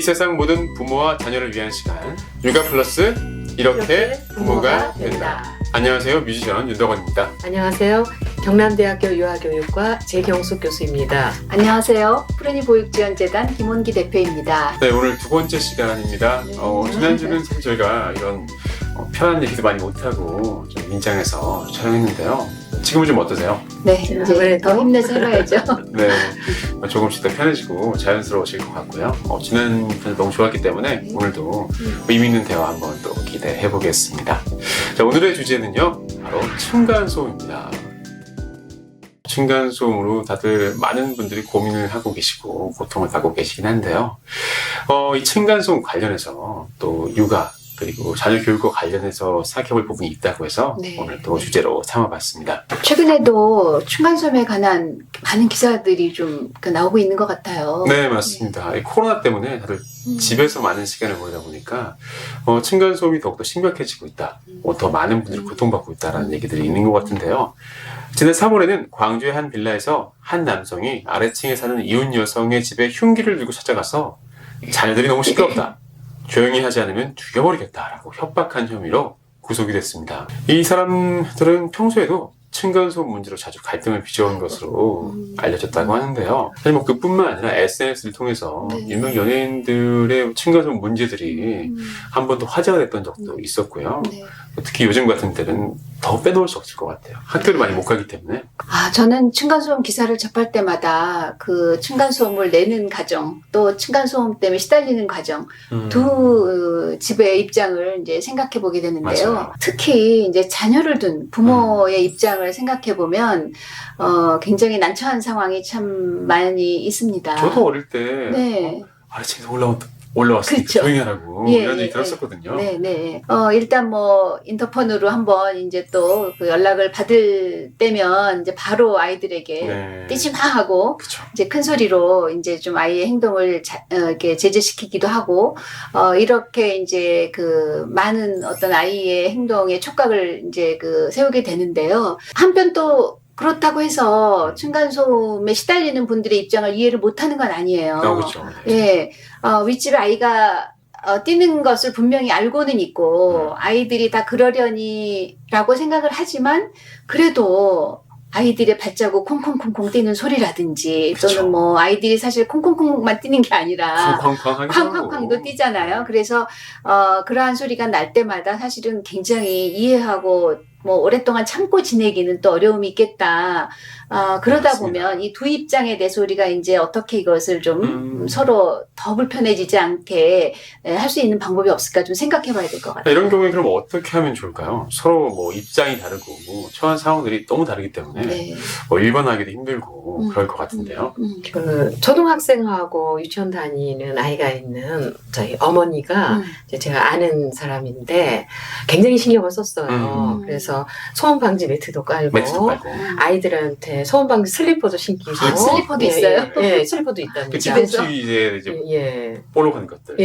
이 세상 모든 부모와 자녀를 위한 시간 육아 플러스 이렇게 부모가 된다. 안녕하세요, 뮤지션 윤덕원입니다. 안녕하세요. 경남대학교 유아교육과 재경숙 교수입니다. 안녕하세요. 푸르니 보육지원재단 김원기 대표입니다. 네, 오늘 두 번째 시간입니다. 지난주는 사실 저희가 이런 편한 얘기도 많이 못하고 좀 민장해서 촬영했는데요. 지금은 좀 어떠세요? 네, 이제 더 힘내서 해봐야죠. 네, 조금씩 더 편해지고 자연스러워질 것 같고요. 지난 편이 너무 좋았기 때문에 오늘도 의미 있는 대화 한번 또 기대해 보겠습니다. 자, 오늘의 주제는요, 바로 층간소음입니다. 층간소음으로 다들 많은 분들이 고민을 하고 계시고 고통을 받고 계시긴 한데요. 이 층간소음 관련해서 또 육아 그리고 자녀 교육과 관련해서 생각해볼 부분이 있다고 해서 오늘 또 주제로 삼아봤습니다. 최근에도 층간소음에 관한 많은 기사들이 좀 나오고 있는 것 같아요. 네, 맞습니다. 이 코로나 때문에 다들 집에서 많은 시간을 보내다 보니까 층간소음이 더욱더 심각해지고 있다. 더 많은 분들이 고통받고 있다는 얘기들이 있는 것 같은데요. 지난 3월에는 광주의 한 빌라에서 한 남성이 아래층에 사는 이웃 여성의 집에 흉기를 들고 찾아가서 자녀들이 너무 시끄럽다, 조용히 하지 않으면 죽여버리겠다라고 협박한 혐의로 구속이 됐습니다. 이 사람들은 평소에도 층간소음 문제로 자주 갈등을 빚어온 것으로 알려졌다고 하는데요. 사실 그뿐만 아니라 SNS를 통해서 유명 연예인들의 층간소음 문제들이 한 번 더 화제가 됐던 적도 있었고요. 특히 요즘 같은 때는 더 빼놓을 수 없을 것 같아요. 학교를 많이 못 가기 때문에. 저는 층간소음 기사를 접할 때마다 그 층간소음을 내는 가정, 또 층간소음 때문에 시달리는 가정, 두 집의 입장을 이제 생각해 보게 되는데요. 맞아요. 특히 이제 자녀를 둔 부모의 입장을 생각해 보면 굉장히 난처한 상황이 참 많이 있습니다. 저도 어릴 때 아래층에서 올라왔으니까 그렇죠. 조용히 하라고 이런 얘기 들었었거든요. 네네. 일단 인터폰으로 한번 이제 또 그 연락을 받을 때면 이제 바로 아이들에게 뛰지 마 하고 그쵸. 이제 큰 소리로 이제 좀 아이의 행동을 이렇게 제재시키기도 하고 이렇게 이제 그 많은 어떤 아이의 행동에 촉각을 이제 세우게 되는데요. 한편 또 그렇다고 해서 층간소음에 시달리는 분들의 입장을 이해를 못하는 건 아니에요. 그렇죠. 예, 윗집에 아이가 뛰는 것을 분명히 알고는 있고 아이들이 다 그러려니라고 생각을 하지만 그래도 아이들의 발자국 콩콩콩콩 뛰는 소리라든지 그쵸. 또는 아이들이 사실 콩콩콩콩만 뛰는 게 아니라 쾅쾅쾅도 뛰잖아요. 그래서 그러한 소리가 날 때마다 사실은 굉장히 이해하고 오랫동안 참고 지내기는 또 어려움이 있겠다. 그러다 맞습니다. 보면 이 두 입장에 대해서 우리가 이제 어떻게 이것을 좀 서로 더 불편해지지 않게 할 수 있는 방법이 없을까 좀 생각해 봐야 될 것 같아요. 이런 경우에 그럼 어떻게 하면 좋을까요? 서로 입장이 다르고 처한 상황들이 너무 다르기 때문에 일반화하기도 힘들고 그럴 것 같은데요. 그 초등학생하고 유치원 다니는 아이가 있는 저희 어머니가 이제 제가 아는 사람인데 굉장히 신경을 썼어요. 그래서 소음 방지 매트도 깔고 아이들한테 소음 방지 슬리퍼도 신기고 슬리퍼도 있어요? 예, 슬리퍼도 있답니다. 그 집ben치 이제 볼록한 것들.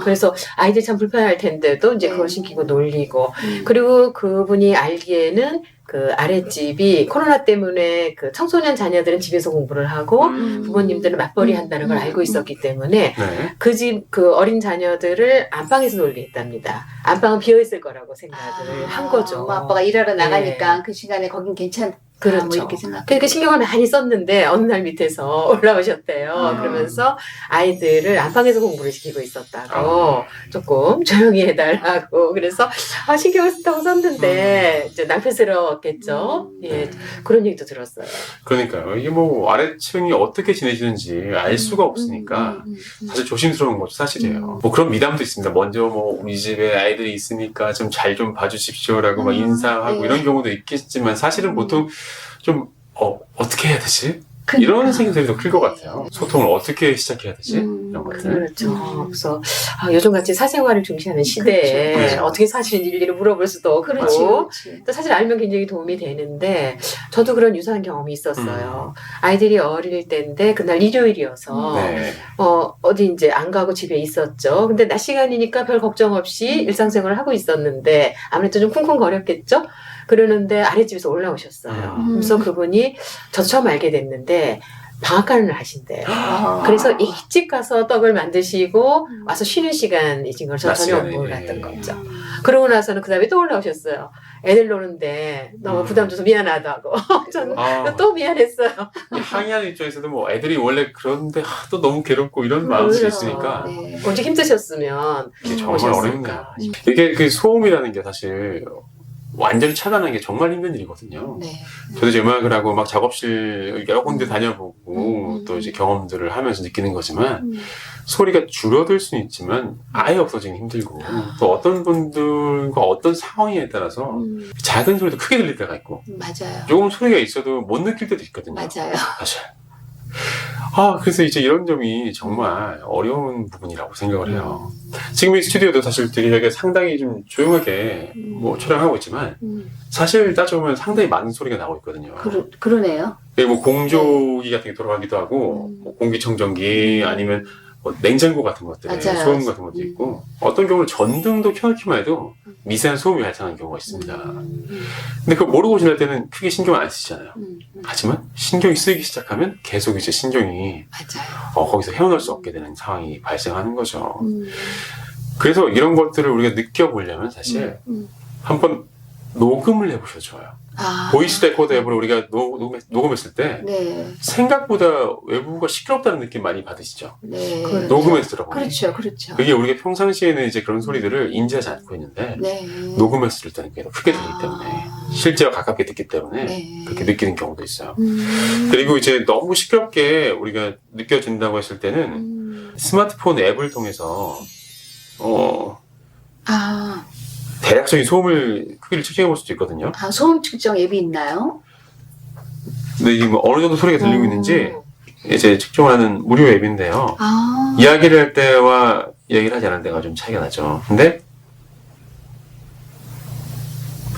그래서 아이들이 참 불편할 텐데도 이제 그걸 신기고 놀리고 그리고 그분이 알기에는 그 아랫집이 코로나 때문에 그 청소년 자녀들은 집에서 공부를 하고 부모님들은 맞벌이 한다는 걸 알고 있었기 때문에 그 어린 자녀들을 안방에서 놀게 했답니다. 안방은 비어있을 거라고 생각을 한 거죠. 엄마 아빠가 일하러 나가니까 그 시간에 거긴 괜찮다. 그렇죠. 이렇게 생각. 그러니까 신경을 많이 썼는데 어느 날 밑에서 올라오셨대요. 그러면서 아이들을 안방에서 공부를 시키고 있었다고 조금 조용히 해달라고. 그래서 신경을 쓴다고 썼는데 이제 낭패스러웠겠죠. 예, 그런 얘기도 들었어요. 그러니까요. 이게 아래층이 어떻게 지내시는지 알 수가 없으니까 사실 조심스러운 것도 사실이에요. 그런 미담도 있습니다. 먼저 우리 집에 아이들이 있으니까 좀 잘 좀 봐주십시오라고 인사하고 이런 경우도 있겠지만 사실은 보통 좀 어떻게 해야 되지? 이런 생각들이 더 클 것 같아요. 소통을 어떻게 시작해야 되지? 이런 것들. 그렇죠. 그래서 요즘같이 사생활을 중시하는 시대에 그렇죠. 어떻게 사시는지 일일이 물어볼 수도 없고 또 사실 알면 굉장히 도움이 되는데 저도 그런 유사한 경험이 있었어요. 아이들이 어릴 때인데 그날 일요일이어서 어디 이제 안 가고 집에 있었죠. 근데 낮 시간이니까 별 걱정 없이 일상생활을 하고 있었는데 아무래도 좀 쿵쿵거렸겠죠? 그러는데 아랫집에서 올라오셨어요. 그래서 그분이 저도 처음 알게 됐는데 방앗간을 하신대요. 아. 그래서 일찍 가서 떡을 만드시고 와서 쉬는 시간이신 걸 낮 저녁 시간에, 먹으러 예. 갔던 거죠. 그러고 나서는 그 다음에 또 올라오셨어요. 애들 노는데 너무 부담 줘서 미안하다고. 저는 또 미안했어요. 항의하는 입장에서도 뭐 애들이 원래 그런데 또 너무 괴롭고 이런 마음이 그렇죠. 있으니까 네. 언제 힘드셨으면 이게 정말 오셨을까. 어렵네요. 이게 그 소음이라는 게 사실 완전히 차단하는 게 정말 힘든 일이거든요. 네. 저도 이제 음악을 하고 막 작업실 여러 군데 다녀보고 음. 또 이제 경험들을 하면서 느끼는 거지만 소리가 줄어들 수는 있지만 아예 없어지긴 힘들고 또 어떤 분들과 어떤 상황에 따라서 작은 소리도 크게 들릴 때가 있고 맞아요. 조금 소리가 있어도 못 느낄 때도 있거든요. 맞아요. 그래서 이제 이런 점이 정말 어려운 부분이라고 생각을 해요. 지금 이 스튜디오도 사실 되게 상당히 좀 조용하게 뭐 촬영하고 있지만 사실 따져보면 상당히 많은 소리가 나오고 있거든요. 그러네요. 여기 뭐 공조기 같은 게 돌아가기도 하고 뭐 공기청정기 아니면 뭐 냉장고 같은 것들에 맞아요. 소음 같은 것도 있고 어떤 경우는 전등도 켜놓기만 해도 미세한 소음이 발생하는 경우가 있습니다. 근데 그거 모르고 지낼 때는 크게 신경 안 쓰잖아요. 하지만 신경이 쓰이기 시작하면 계속 이제 신경이 맞아요. 거기서 헤어날 수 없게 되는 상황이 발생하는 거죠. 그래서 이런 것들을 우리가 느껴보려면 사실 한번 녹음을 해보셔도 좋아요. 보이스 레코더 앱을 우리가 녹음했을 때 네. 생각보다 외부가 시끄럽다는 느낌 많이 받으시죠? 네. 녹음해서 들어보면. 그렇죠. 그렇죠. 그게 우리가 평상시에는 이제 그런 소리들을 인지하지 않고 있는데 네. 녹음했을 때는 그게 더 크게 들리기 때문에 실제와 가깝게 듣기 때문에 네. 그렇게 느끼는 경우도 있어요. 그리고 이제 너무 시끄럽게 우리가 느껴진다고 했을 때는 스마트폰 앱을 통해서 대략적인 소음을 크기를 측정해 볼 수도 있거든요. 소음 측정 앱이 있나요? 근데 이게 뭐 어느 정도 소리가 들리고 있는지 이제 측정하는 무료 앱인데요. 이야기를 할 때와 이야기를 하지 않을 때가 좀 차이가 나죠. 근데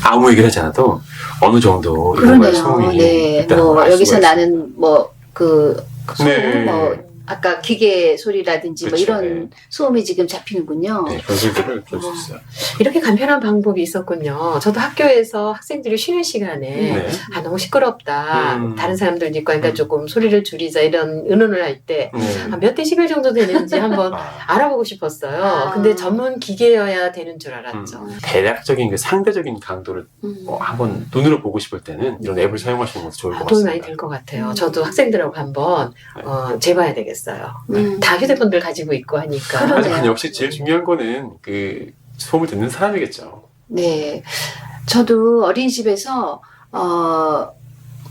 아무 얘기를 하지 않아도 어느 정도 이런 거에 소음이 네. 있다는 뭐 걸 알 여기서 수가 나는 뭐 그 소음 네. 뭐 아까 기계 소리라든지 그렇죠. 뭐 이런 네. 소음이 지금 잡히는군요. 네, 그런 소리들을 들을 수 있어요. 이렇게 간편한 방법이 있었군요. 저도 학교에서 학생들이 쉬는 시간에 네. 너무 시끄럽다. 다른 사람들 있고 하니까 조금 소리를 줄이자 이런 의논을 할 때 네. 몇 데시벨 정도 되는지 한번 알아보고 싶었어요. 근데 전문 기계여야 되는 줄 알았죠. 대략적인 그 상대적인 강도를 한번 눈으로 보고 싶을 때는 이런 앱을 사용하시는 것도 좋을 것 도움이 같습니다. 많이 될 것 같아요. 저도 학생들하고 한번 재봐야 되겠어요. 다 휴대폰들 가지고 있고 하니까. 그러네요. 하지만 역시 제일 중요한 거는 그 소음을 듣는 사람이겠죠. 네. 저도 어린이집에서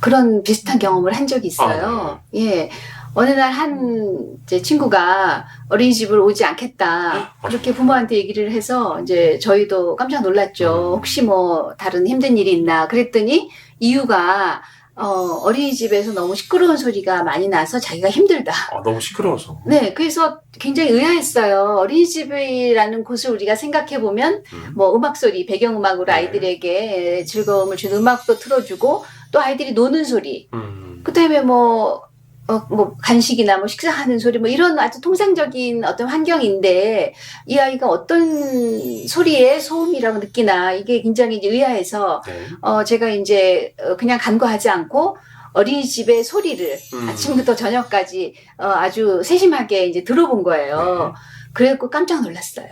그런 비슷한 경험을 한 적이 있어요. 예. 어느 날 제 친구가 어린이집을 오지 않겠다. 그렇게 부모한테 얘기를 해서 이제 저희도 깜짝 놀랐죠. 혹시 뭐 다른 힘든 일이 있나. 그랬더니 이유가 어린이집에서 너무 시끄러운 소리가 많이 나서 자기가 힘들다. 너무 시끄러워서. 네, 그래서 굉장히 의아했어요. 어린이집이라는 곳을 우리가 생각해보면, 뭐, 음악소리, 배경음악으로 아이들에게 즐거움을 주는 음악도 틀어주고, 또 아이들이 노는 소리, 그 다음에 뭐 간식이나 뭐 식사하는 소리, 뭐 이런 아주 통상적인 어떤 환경인데, 이 아이가 어떤 소리에 소음이라고 느끼나, 이게 굉장히 이제 의아해서, 네. 제가 이제 그냥 간과하지 않고, 어린이집의 소리를 아침부터 저녁까지 아주 세심하게 이제 들어본 거예요. 그래갖고 깜짝 놀랐어요.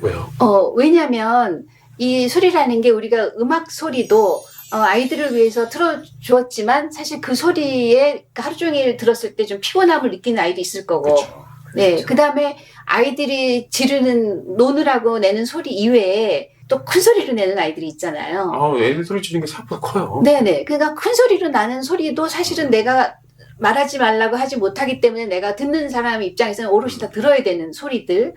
왜요? 왜냐면 이 소리라는 게 우리가 음악 소리도 아이들을 위해서 틀어주었지만 사실 그 소리에 하루 종일 들었을 때 좀 피곤함을 느끼는 아이도 있을 거고. 그렇죠. 네. 그렇죠. 그 다음에 아이들이 노느라고 내는 소리 이외에 또 큰 소리로 내는 아이들이 있잖아요. 애들 소리 지르는 게 생각보다 커요. 네네. 그러니까 큰 소리로 나는 소리도 사실은 내가 말하지 말라고 하지 못하기 때문에 내가 듣는 사람 입장에서는 오롯이 다 들어야 되는 소리들.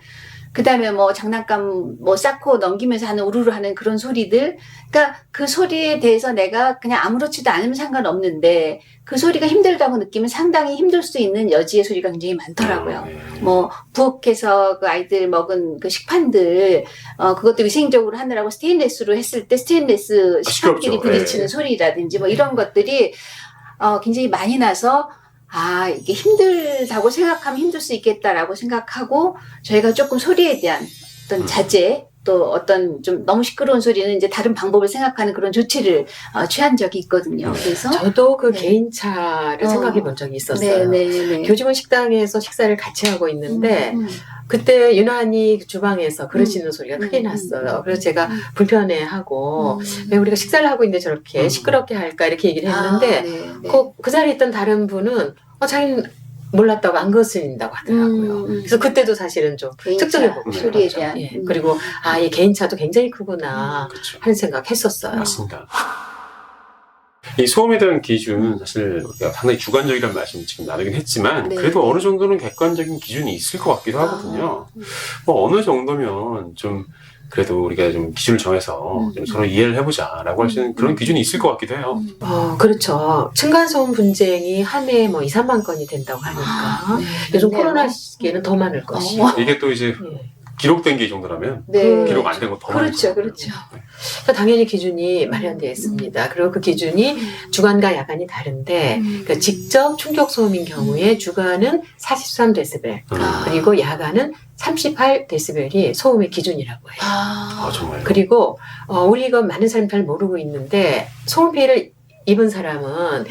그 다음에 뭐 장난감 뭐 쌓고 넘기면서 하는 우르르 하는 그런 소리들. 그러니까 그 소리에 대해서 내가 그냥 아무렇지도 않으면 상관없는데 그 소리가 힘들다고 느끼면 상당히 힘들 수 있는 여지의 소리가 굉장히 많더라고요. 뭐 부엌에서 그 아이들 먹은 그 식판들 그것도 위생적으로 하느라고 스테인레스로 했을 때 스테인레스 식판끼리 부딪히는 소리라든지 뭐 이런 것들이 굉장히 많이 나서 이게 힘들다고 생각하면 힘들 수 있겠다라고 생각하고 저희가 조금 소리에 대한 어떤 자제 또 어떤 좀 너무 시끄러운 소리는 이제 다른 방법을 생각하는 그런 조치를 취한 적이 있거든요. 그래서 저도 그 네. 개인차를 생각해 본 적이 있었어요. 네네네. 교직원 식당에서 식사를 같이 하고 있는데 그때 유난히 주방에서 그러시는 소리가 크게 났어요. 그래서 제가 불편해하고 왜 우리가 식사를 하고 있는데 저렇게 시끄럽게 할까 이렇게 얘기를 했는데 그 자리에 있던 다른 분은 자기는 몰랐다고 안 거슬린다고 하더라고요. 그래서 그때도 사실은 좀 측정해보고 소리에 대한 예. 그리고 이 개인차도 굉장히 크구나 그렇죠. 하는 생각 했었어요. 맞습니다. 이 소음에 대한 기준은 사실 우리가 상당히 주관적이라는 말씀 지금 나누긴 했지만 네. 그래도 어느 정도는 객관적인 기준이 있을 것 같기도 하거든요. 뭐 어느 정도면 좀 그래도 우리가 좀 기준을 정해서 좀 서로 이해를 해보자라고 할 수 있는 그런 기준이 있을 것 같기도 해요. 그렇죠. 층간소음 분쟁이 한 해에 뭐 2, 3만 건이 된다고 하니까 요즘 코로나 시기에는 더 많을 것이고 이게 또 이제 예. 기록된 게 이 정도라면 네. 기록 안 된 거 더 많을 그렇죠, 거고요. 그렇죠. 그러니까 당연히 기준이 마련되어 있습니다. 그리고 그 기준이 주간과 야간이 다른데 그러니까 직접 충격 소음인 경우에 주간은 43데시벨 그리고 야간은 38데시벨이 소음의 기준이라고 해요. 정말요? 그리고 우리가 많은 사람이 잘 모르고 있는데 소음 피해를 입은 사람은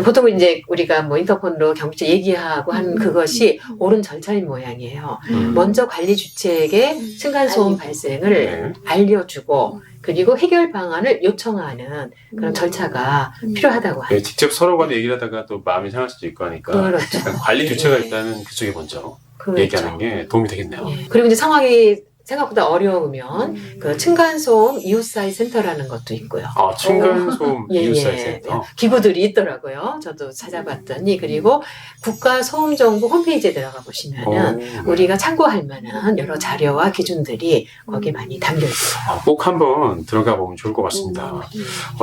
보통 이제 우리가 뭐 인터폰으로 경비처 얘기하고 한 그것이 옳은 절차인 모양이에요. 먼저 관리 주체에게 층간소음 발생을 네. 알려주고 그리고 해결 방안을 요청하는 그런 절차가 필요하다고 합니다. 네, 직접 서로 간에 얘기를 하다가 또 마음이 상할 수도 있고 하니까 그렇죠. 약간 관리 주체가 네. 있다면 그쪽에 먼저 그렇죠. 얘기하는 게 도움이 되겠네요. 예. 그리고 이제 상황이 생각보다 어려우면 그 층간소음 이웃사회 센터라는 것도 있고요. 층간소음 예, 이웃사회 예. 센터. 기구들이 있더라고요. 저도 찾아봤더니 그리고 국가소음정보 홈페이지에 들어가 보시면은 우리가 참고할 만한 여러 자료와 기준들이 거기에 많이 담겨 있어요. 꼭 한번 들어가 보면 좋을 것 같습니다.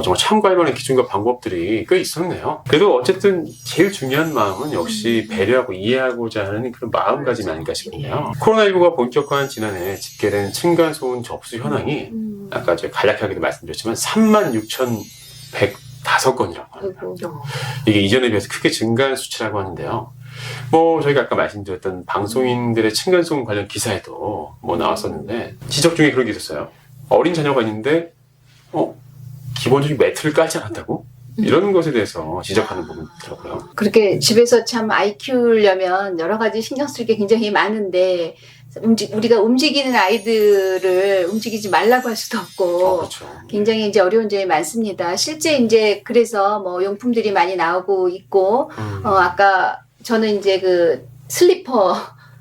정말 참고할 만한 기준과 방법들이 꽤 있었네요. 그래도 어쨌든 제일 중요한 마음은 역시 배려하고 이해하고자 하는 그런 마음가짐이 아닐까 싶은데요. 코로나19가 본격화한 지난해 집계된 층간소음 접수 현황이 아까 제가 간략하게도 말씀드렸지만 36,105건이라고 합니다. 이게 이전에 비해서 크게 증가한 수치라고 하는데요. 뭐 저희가 아까 말씀드렸던 방송인들의 층간소음 관련 기사에도 뭐 나왔었는데 지적 중에 그런 게 있었어요. 어린 자녀가 있는데 기본적인 매트를 깔지 않았다고? 이런 것에 대해서 지적하는 부분이 있더라고요. 그렇게 집에서 참 아이 키우려면 여러 가지 신경 쓸 게 굉장히 많은데 우리가 움직이는 아이들을 움직이지 말라고 할 수도 없고 그렇죠. 굉장히 이제 어려운 점이 많습니다. 실제 이제 그래서 뭐 용품들이 많이 나오고 있고 아까 저는 이제 그 슬리퍼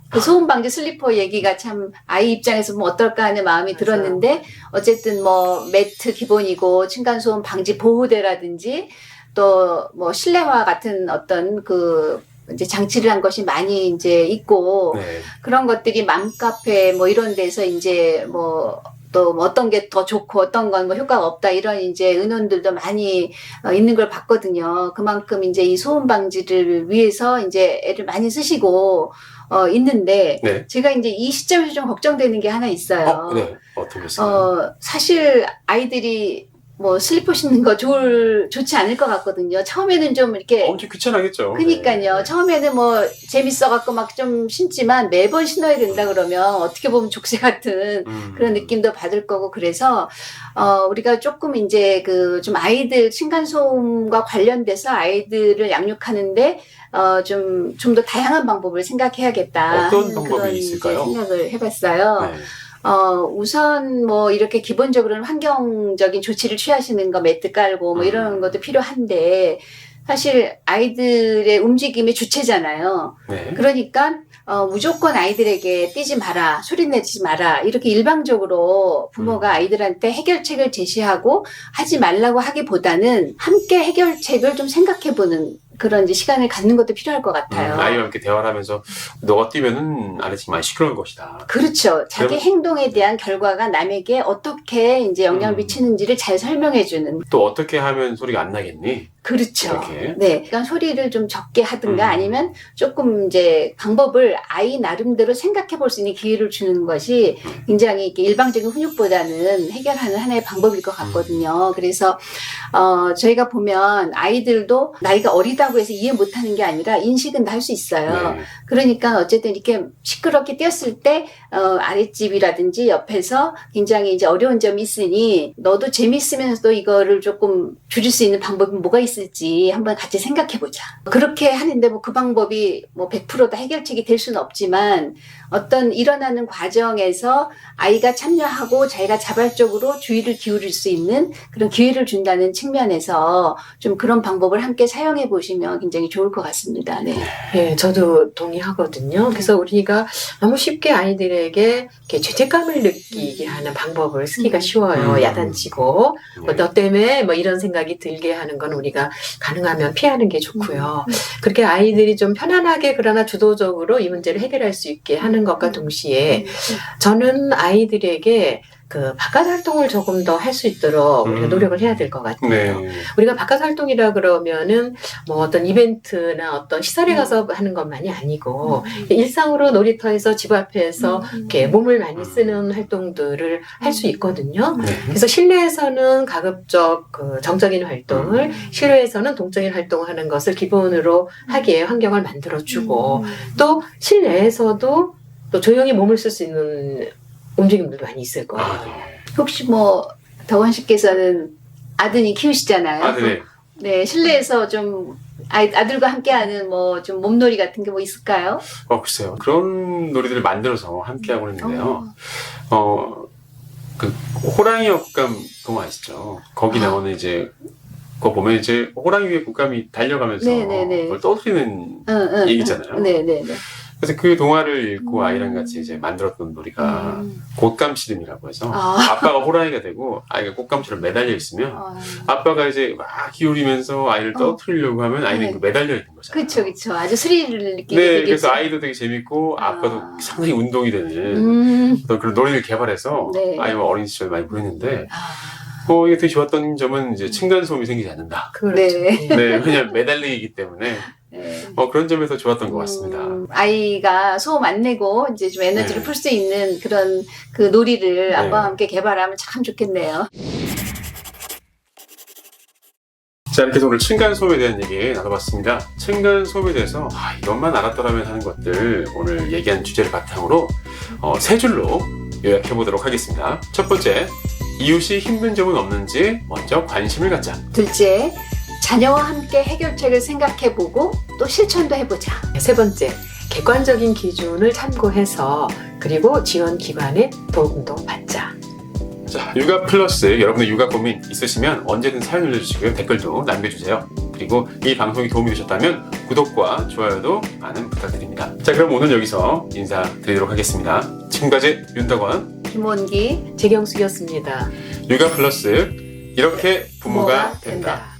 그 소음 방지 슬리퍼 얘기가 참 아이 입장에서 보면 어떨까 하는 마음이 맞아요. 들었는데 어쨌든 뭐 매트 기본이고 층간소음 방지 보호대라든지 또 뭐 실내화 같은 어떤 그 이제 장치를 한 것이 많이 이제 있고 네. 그런 것들이 맘카페 뭐 이런 데서 이제 뭐 또 어떤 게 더 좋고 어떤 건 뭐 효과가 없다 이런 이제 의논들도 많이 있는 걸 봤거든요. 그만큼 이제 이 소음 방지를 위해서 이제 애를 많이 쓰시고 있는데 네. 제가 이제 이 시점에서 좀 걱정되는 게 하나 있어요. 네. 어떤 게 있어요? 사실 아이들이 뭐 슬리퍼 신는 거 좋지 않을 것 같거든요. 처음에는 좀 이렇게 엄청 귀찮아겠죠. 그니까요. 네. 처음에는 뭐 재밌어갖고 막 좀 신지만 매번 신어야 된다 그러면 어떻게 보면 족쇄 같은 그런 느낌도 받을 거고 그래서 우리가 조금 이제 그 좀 아이들 층간소음과 관련돼서 아이들을 양육하는데 좀 더 다양한 방법을 생각해야겠다. 어떤 하는 방법이 그런 있을까요? 이제 생각을 해봤어요. 네. 우선 뭐 이렇게 기본적으로는 환경적인 조치를 취하시는 거 매트 깔고 뭐 이런 것도 필요한데 사실 아이들의 움직임의 주체잖아요. 네. 그러니까 무조건 아이들에게 뛰지 마라, 소리 내지 마라 이렇게 일방적으로 부모가 아이들한테 해결책을 제시하고 하지 말라고 하기보다는 함께 해결책을 좀 생각해보는 그런 이제 시간을 갖는 것도 필요할 것 같아요. 아이와 함께 대화를 하면서 너가 뛰면은 아래층 많이 시끄러울 것이다. 그렇죠. 자기 그럼- 행동에 대한 결과가 남에게 어떻게 이제 영향을 미치는지를 잘 설명해주는. 또 어떻게 하면 소리가 안 나겠니? 그렇죠. 이렇게. 네. 그러니까 소리를 좀 적게 하든가 음. 아니면 조금 이제 방법을 아이 나름대로 생각해 볼 수 있는 기회를 주는 것이 굉장히 이렇게 일방적인 훈육보다는 해결하는 하나의 방법일 것 같거든요. 그래서, 저희가 보면 아이들도 나이가 어리다 아프다고 해서 이해 못하는 게 아니라 인식은 다 할 수 있어요. 네. 그러니까 어쨌든 이렇게 시끄럽게 뛰었을 때 아랫집이라든지 옆에서 굉장히 이제 어려운 점이 있으니 너도 재밌으면서도 이거를 조금 줄일 수 있는 방법이 뭐가 있을지 한번 같이 생각해 보자. 그렇게 하는데 뭐 그 방법이 뭐 100%다 해결책이 될 수는 없지만 어떤 일어나는 과정에서 아이가 참여하고 자기가 자발적으로 주의를 기울일 수 있는 그런 기회를 준다는 측면에서 좀 그런 방법을 함께 사용해 보시면 굉장히 좋을 것 같습니다. 네. 예, 저도 동의하거든요. 그래서 우리가 너무 쉽게 아이들에게 이렇게 죄책감을 느끼게 하는 방법을 쓰기가 쉬워요. 야단치고 네. 너 때문에 뭐 이런 생각이 들게 하는 건 우리가 가능하면 피하는 게 좋고요. 그렇게 아이들이 좀 편안하게 그러나 주도적으로 이 문제를 해결할 수 있게 하는 것과 동시에 저는 아이들에게 그 바깥 활동을 조금 더 할 수 있도록 우리가 노력을 해야 될 것 같아요. 네. 우리가 바깥 활동이라 그러면은 뭐 어떤 이벤트나 어떤 시설에 가서 하는 것만이 아니고 일상으로 놀이터에서 집 앞에서 이렇게 몸을 많이 쓰는 활동들을 할 수 있거든요. 네. 그래서 실내에서는 가급적 그 정적인 활동을, 실외에서는 동적인 활동을 하는 것을 기본으로 하기에 환경을 만들어주고 또 실내에서도 또 조용히 몸을 쓸 수 있는 움직임들도 많이 있을 거예요. 아, 네. 혹시 뭐 덕원 씨께서는 아드님 키우시잖아요. 아, 네. 네, 실내에서 좀 아들과 함께하는 뭐 좀 몸놀이 같은 게 뭐 있을까요? 글쎄요. 그런 놀이들을 만들어서 함께 하고 있는데요. 그 호랑이 곶감 동화 아시죠? 거기 나오는 이제 그거 보면 이제 호랑이 위에 곶감이 달려가면서 네네네. 뭘 떠들이는 얘기잖아요. 네네네. 그래서 그 동화를 읽고 아이랑 같이 이제 만들었던 놀이가 곶감 씨름이라고 해서 아빠가 호랑이가 되고 아이가 곶감처럼 매달려 있으면 아빠가 이제 막 기울이면서 아이를 떠뜨리려고 하면 아이는 네. 그 매달려 있는 거잖아요. 그쵸, 그쵸. 아주 스릴을 느끼게 네, 되겠죠. 그래서 아이도 되게 재밌고 아빠도 아. 상당히 운동이 되는 어떤 그런 놀이를 개발해서 네. 아이와 어린 시절 많이 보냈는데 아, 이게 되게 좋았던 점은 이제 층간소음이 생기지 않는다. 그렇죠. 네. 네, 왜냐면 매달리기 때문에 네. 그런 점에서 좋았던 것 같습니다. 아이가 소음 안 내고 이제 좀 에너지를 네. 풀 수 있는 그런 그 놀이를 네. 아빠와 함께 개발하면 참 좋겠네요. 자, 이렇게 해서 오늘 층간소음에 대한 얘기 나눠봤습니다. 층간소음에 대해서 이것만 알았더라면 하는 것들 오늘 얘기한 주제를 바탕으로 세 줄로 요약해보도록 하겠습니다. 첫 번째, 이웃이 힘든 점은 없는지 먼저 관심을 갖자. 둘째, 자녀와 함께 해결책을 생각해보고 또 실천도 해보자. 세 번째, 객관적인 기준을 참고해서 그리고 지원 기관의 도움도 받자. 자, 육아 플러스 여러분의 육아 고민 있으시면 언제든 사연 올려주시고요. 댓글도 남겨주세요. 그리고 이 방송이 도움이 되셨다면 구독과 좋아요도 많은 부탁드립니다. 자, 그럼 오늘 여기서 인사드리도록 하겠습니다. 지금까지 윤덕원, 김원기, 재경숙이었습니다. 육아 플러스 이렇게 부모가 된다.